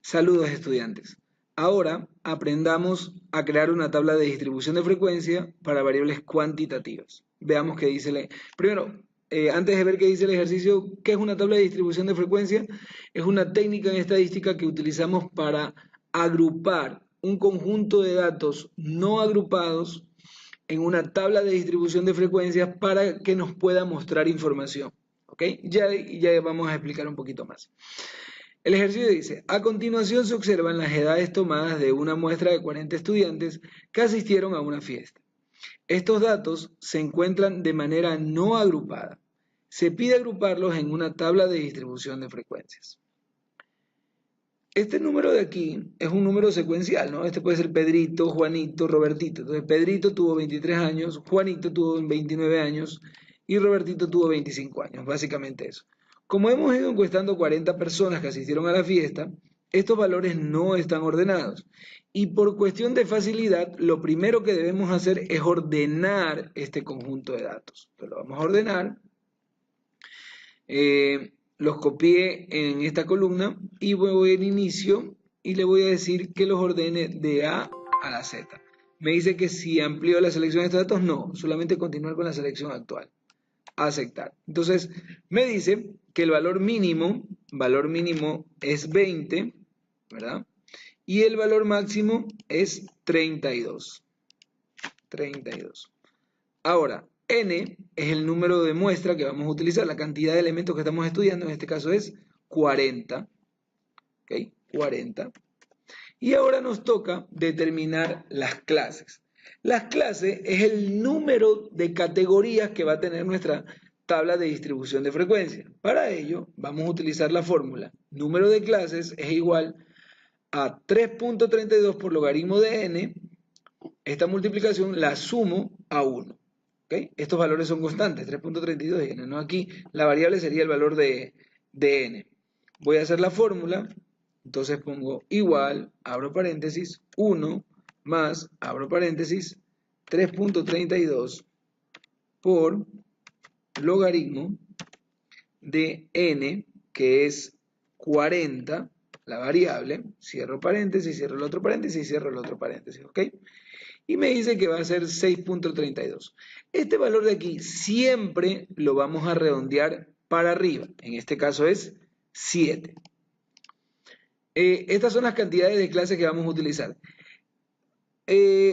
Saludos estudiantes. Ahora aprendamos a crear una tabla de distribución de frecuencia para variables cuantitativas. Veamos qué dice Primero, antes de ver qué dice el ejercicio, ¿qué es una tabla de distribución de frecuencia? Es una técnica en estadística que utilizamos para agrupar un conjunto de datos no agrupados en una tabla de distribución de frecuencias para que nos pueda mostrar información. ¿Ok? Ya vamos a explicar un poquito más. El ejercicio dice, a continuación se observan las edades tomadas de una muestra de 40 estudiantes que asistieron a una fiesta. Estos datos se encuentran de manera no agrupada. Se pide agruparlos en una tabla de distribución de frecuencias. Este número de aquí es un número secuencial, ¿no? Este puede ser Pedrito, Juanito, Robertito. Entonces, Pedrito tuvo 23 años, Juanito tuvo 29 años y Robertito tuvo 25 años, básicamente eso. Como hemos ido encuestando 40 personas que asistieron a la fiesta, estos valores no están ordenados. Y por cuestión de facilidad, lo primero que debemos hacer es ordenar este conjunto de datos. Entonces, lo vamos a ordenar. Los copié en esta columna y voy al inicio y le voy a decir que los ordene de A a la Z. Me dice que si amplío la selección de estos datos, no, solamente continuar con la selección actual. Aceptar. Entonces, me dice que el valor mínimo es 20, ¿verdad? Y el valor máximo es 32. 32. Ahora, n es el número de muestra que vamos a utilizar, la cantidad de elementos que estamos estudiando, en este caso es 40. ¿Ok? 40. Y ahora nos toca determinar las clases. Las clases es el número de categorías que va a tener nuestra tabla de distribución de frecuencia. Para ello, vamos a utilizar la fórmula. Número de clases es igual a 3.32 por logaritmo de n. Esta multiplicación la sumo a 1. ¿Okay? Estos valores son constantes, 3.32 y n, ¿no? Aquí la variable sería el valor de n. Voy a hacer la fórmula, entonces pongo igual, abro paréntesis, 1 más, abro paréntesis, 3.32 por logaritmo de n, que es 40, la variable, cierro paréntesis, cierro el otro paréntesis, cierro el otro paréntesis, ¿ok? Y me dice que va a ser 6.32. Este valor de aquí siempre lo vamos a redondear para arriba. En este caso es 7. Estas son las cantidades de clases que vamos a utilizar.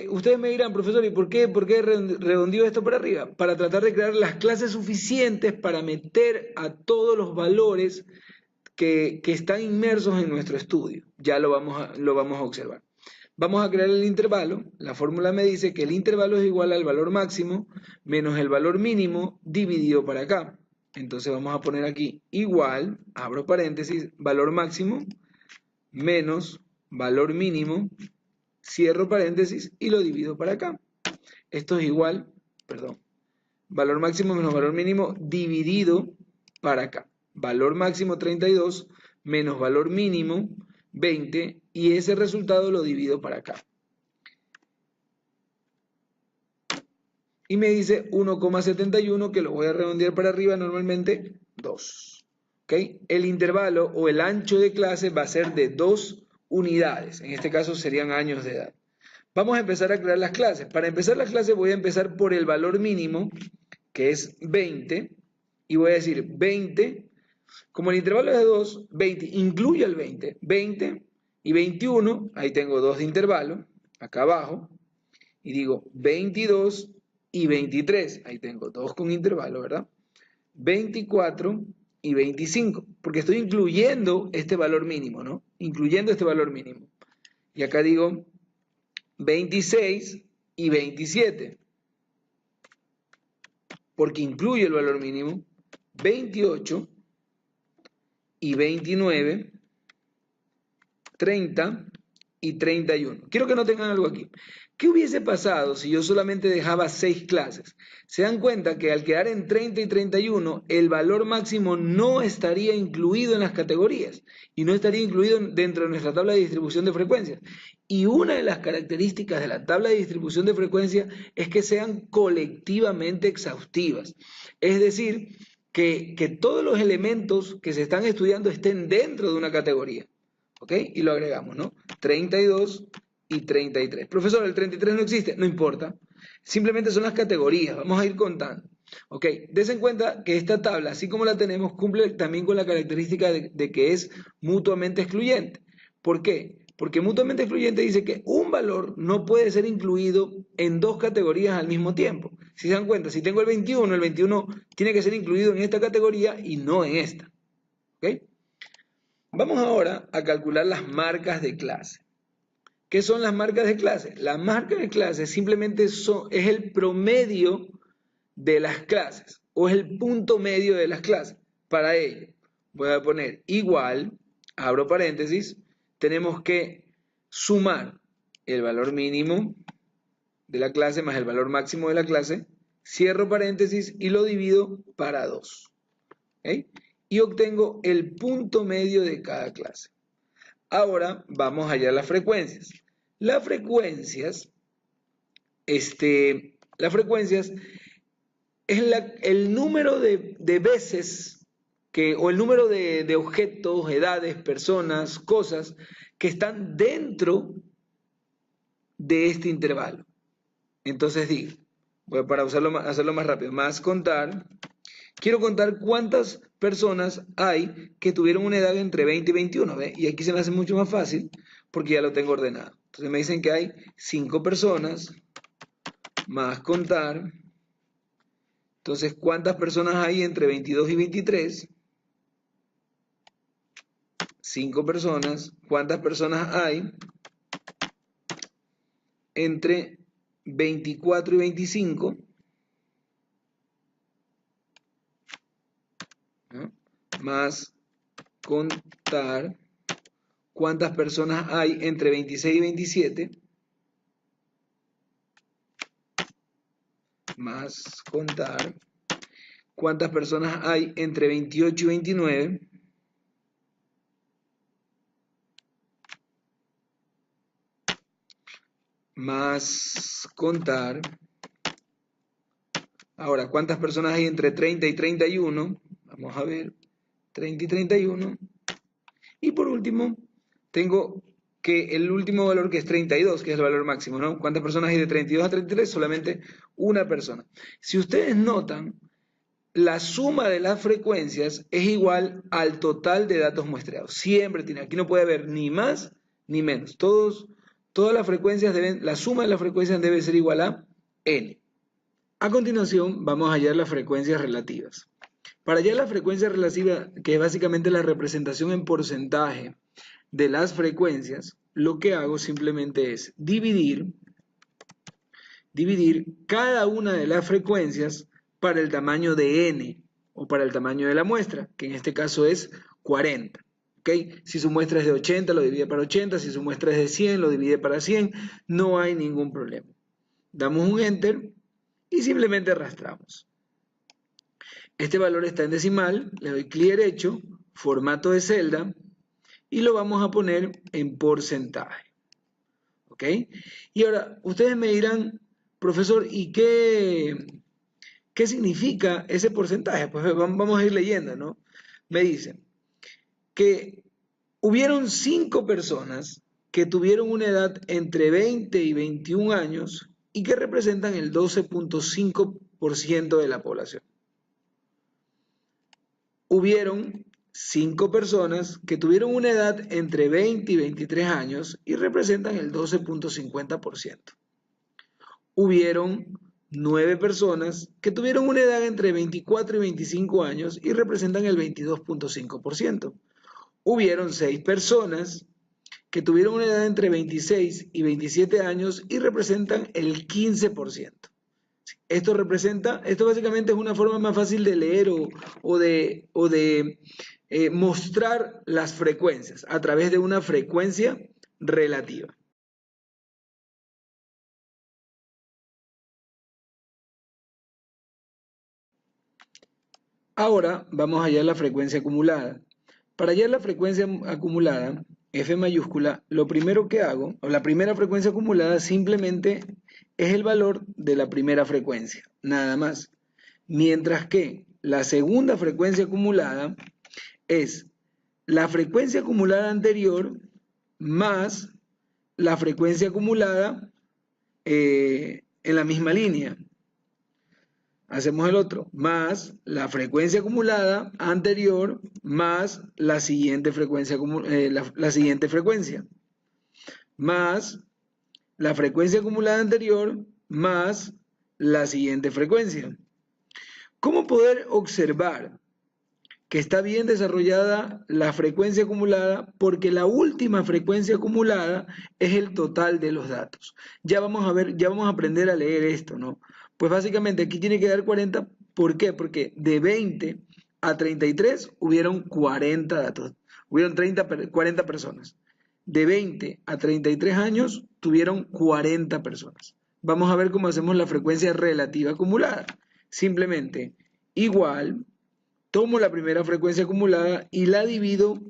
Ustedes me dirán, profesor, ¿y por qué redondeo esto para arriba? Para tratar de crear las clases suficientes para meter a todos los valores que están inmersos en nuestro estudio. Ya lo vamos a observar. Vamos a crear el intervalo. La fórmula me dice que el intervalo es igual al valor máximo menos el valor mínimo dividido para acá. Entonces vamos a poner aquí igual, abro paréntesis, valor máximo menos valor mínimo, cierro paréntesis y lo divido para acá. Esto es igual, valor máximo menos valor mínimo dividido para acá. Valor máximo 32 menos valor mínimo 20 y ese resultado lo divido para acá. Y me dice 1,71 que lo voy a redondear para arriba normalmente 2. ¿Okay? El intervalo o el ancho de clase va a ser de 2 unidades. En este caso serían años de edad. Vamos a empezar a crear las clases. Para empezar las clases voy a empezar por el valor mínimo, que es 20. Y voy a decir 20, como el intervalo es de 2, 20, incluye el 20. 20 y 21, ahí tengo 2 de intervalo, acá abajo. Y digo 22 y 23, ahí tengo 2 con intervalo, ¿verdad? 24 y 25, porque estoy incluyendo este valor mínimo, ¿no? Incluyendo este valor mínimo. Y acá digo 26 y 27, porque incluye el valor mínimo. 28 y 29, 30 y 31. Quiero que noten algo aquí. ¿Qué hubiese pasado si yo solamente dejaba 6 clases? Se dan cuenta que al quedar en 30 y 31, el valor máximo no estaría incluido en las categorías y no estaría incluido dentro de nuestra tabla de distribución de frecuencias. Y una de las características de la tabla de distribución de frecuencias es que sean colectivamente exhaustivas. Es decir, que todos los elementos que se están estudiando estén dentro de una categoría. ¿ok? Y lo agregamos, ¿no? 32 y 33. Profesor, el 33 no existe, no importa. Simplemente son las categorías, vamos a ir contando. Ok, des en cuenta que esta tabla, así como la tenemos, cumple también con la característica de que es mutuamente excluyente. ¿Por qué? Porque mutuamente excluyente dice que un valor no puede ser incluido en dos categorías al mismo tiempo. Si se dan cuenta, si tengo el 21 tiene que ser incluido en esta categoría y no en esta. ¿Ok? Vamos ahora a calcular las marcas de clase. ¿Qué son las marcas de clase? Las marcas de clase simplemente es el promedio de las clases o es el punto medio de las clases. Para ello, voy a poner igual, abro paréntesis, tenemos que sumar el valor mínimo de la clase más el valor máximo de la clase, cierro paréntesis y lo divido para 2. ¿Okay? Y obtengo el punto medio de cada clase. Ahora vamos a hallar las frecuencias. Las frecuencias es el número de veces o el número de objetos, edades, personas, cosas que están dentro de este intervalo. Entonces digo, para hacerlo más rápido, más contar, quiero contar cuántas personas hay que tuvieron una edad entre 20 y 21, ¿ve? Y aquí se me hace mucho más fácil porque ya lo tengo ordenado. Entonces me dicen que hay 5 personas, más contar. Entonces, ¿cuántas personas hay entre 22 y 23? 5 personas. ¿Cuántas personas hay entre 24 y 25? ¿No? Más contar. ¿Cuántas personas hay entre 26 y 27? Más contar. ¿Cuántas personas hay entre 28 y 29? Más contar. Ahora, ¿cuántas personas hay entre 30 y 31? Vamos a ver. 30 y 31. Y por último, tengo que el último valor que es 32, que es el valor máximo, ¿no? ¿Cuántas personas hay de 32 a 33? Solamente una persona. Si ustedes notan, la suma de las frecuencias es igual al total de datos muestreados. Siempre tiene, aquí no puede haber ni más ni menos. Todas las frecuencias la suma de las frecuencias debe ser igual a n. A continuación, vamos a hallar las frecuencias relativas. Para hallar la frecuencia relativa, que es básicamente la representación en porcentaje de las frecuencias, lo que hago simplemente es dividir cada una de las frecuencias para el tamaño de n o para el tamaño de la muestra, que en este caso es 40. ¿Okay? Si su muestra es de 80, lo divide para 80, si su muestra es de 100, lo divide para 100, no hay ningún problema. Damos un enter y simplemente arrastramos. Este valor está en decimal, le doy clic derecho, formato de celda, y lo vamos a poner en porcentaje. ¿Ok? Y ahora, ustedes me dirán, profesor, ¿y qué significa ese porcentaje? Pues vamos a ir leyendo, ¿no? Me dicen que hubieron 5 personas que tuvieron una edad entre 20 y 21 años y que representan el 12.5% de la población. Hubieron 5 personas que tuvieron una edad entre 20 y 23 años y representan el 12.50%. Hubieron 9 personas que tuvieron una edad entre 24 y 25 años y representan el 22.5%. Hubieron 6 personas que tuvieron una edad entre 26 y 27 años y representan el 15%. Esto básicamente es una forma más fácil de leer o de mostrar las frecuencias a través de una frecuencia relativa. Ahora vamos a hallar la frecuencia acumulada. Para hallar la frecuencia acumulada, F mayúscula, lo primero que hago, o la primera frecuencia acumulada simplemente es el valor de la primera frecuencia, nada más. Mientras que la segunda frecuencia acumulada es la frecuencia acumulada anterior más la frecuencia acumulada en la misma línea. Hacemos el otro, más la frecuencia acumulada anterior más la siguiente frecuencia, la siguiente frecuencia, más la frecuencia acumulada anterior más la siguiente frecuencia. ¿Cómo poder observar que está bien desarrollada la frecuencia acumulada? Porque la última frecuencia acumulada es el total de los datos. Ya vamos a ver, ya vamos a aprender a leer esto, ¿no? Pues básicamente aquí tiene que dar 40. ¿Por qué? Porque de 20 a 33 hubieron 40 datos, hubieron 40 personas. De 20 a 33 años tuvieron 40 personas. Vamos a ver cómo hacemos la frecuencia relativa acumulada. Simplemente igual, tomo la primera frecuencia acumulada y la divido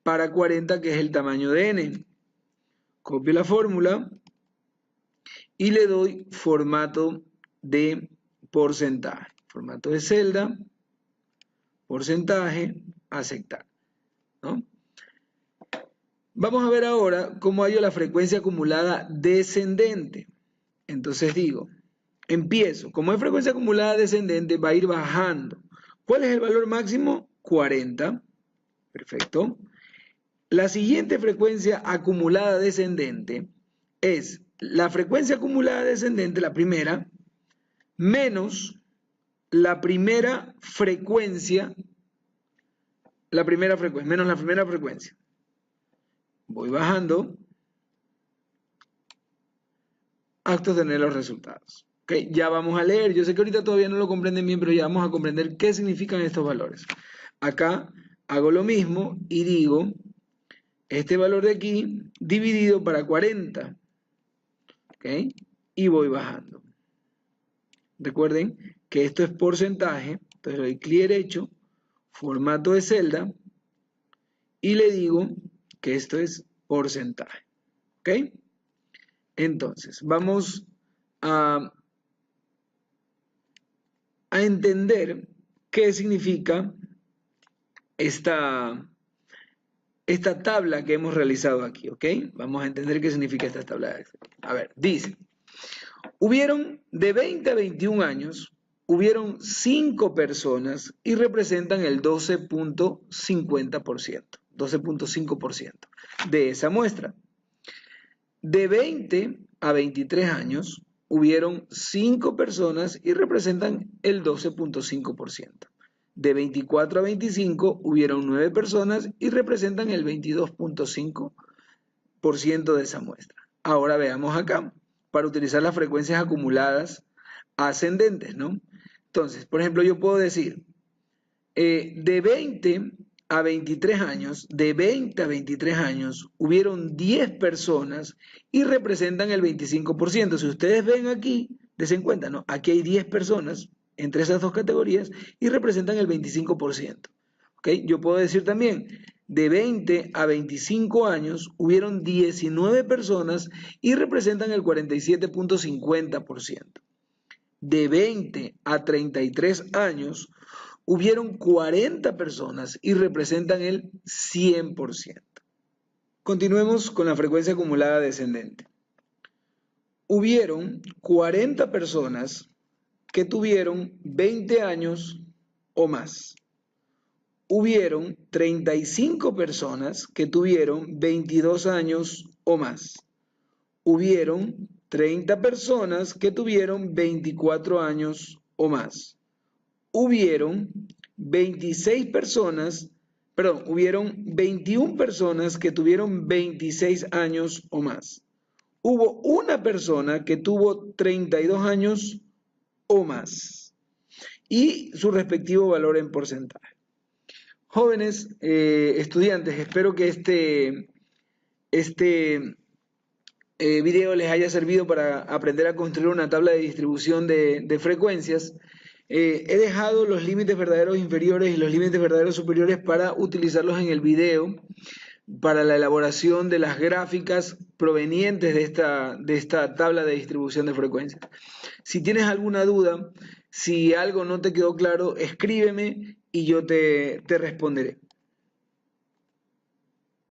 para 40, que es el tamaño de n. Copio la fórmula y le doy formato de porcentaje. Formato de celda, porcentaje, aceptar, ¿no? Vamos a ver ahora cómo hallo la frecuencia acumulada descendente. Entonces digo, empiezo, como es frecuencia acumulada descendente, va a ir bajando. ¿Cuál es el valor máximo? 40. Perfecto. La siguiente frecuencia acumulada descendente es la frecuencia acumulada descendente, la primera, menos la primera frecuencia, menos la primera frecuencia. Voy bajando hasta obtener los resultados. ¿Okay? Ya vamos a leer. Yo sé que ahorita todavía no lo comprenden bien, pero ya vamos a comprender qué significan estos valores. Acá hago lo mismo y digo este valor de aquí dividido para 40. ¿Okay? Y voy bajando. Recuerden que esto es porcentaje. Entonces le doy clic derecho, formato de celda, y le digo que esto es porcentaje. ¿Ok? Entonces, vamos a entender qué significa esta tabla que hemos realizado aquí, ¿ok? Vamos a entender qué significa esta tabla. A ver, dice, hubieron de 20 a 21 años, hubieron 5 personas y representan el 12.50%, 12.5% de esa muestra. De 20 a 23 años, hubieron 5 personas y representan el 12.5%. De 24 a 25, hubieron 9 personas y representan el 22.5% de esa muestra. Ahora veamos acá, para utilizar las frecuencias acumuladas ascendentes, ¿no? Entonces, por ejemplo, yo puedo decir, de 20 a 23 años, de 20 a 23 años, hubieron 10 personas y representan el 25%. Si ustedes ven aquí, den cuenta, ¿no? Aquí hay 10 personas entre esas dos categorías y representan el 25%. ¿Ok? Yo puedo decir también, de 20 a 25 años, hubieron 19 personas y representan el 47.50%. De 20 a 33 años, hubieron 40 personas y representan el 100%. Continuemos con la frecuencia acumulada descendente. Hubieron 40 personas que tuvieron 20 años o más. Hubieron 35 personas que tuvieron 22 años o más. Hubieron 30 personas que tuvieron 24 años o más. Hubieron 21 personas que tuvieron 26 años o más. Hubo una persona que tuvo 32 años o más. Y su respectivo valor en porcentaje. Jóvenes estudiantes, espero que este video les haya servido para aprender a construir una tabla de distribución de frecuencias. He dejado los límites verdaderos inferiores y los límites verdaderos superiores para utilizarlos en el video para la elaboración de las gráficas provenientes de esta tabla de distribución de frecuencias. Si tienes alguna duda, si algo no te quedó claro, escríbeme y yo te responderé.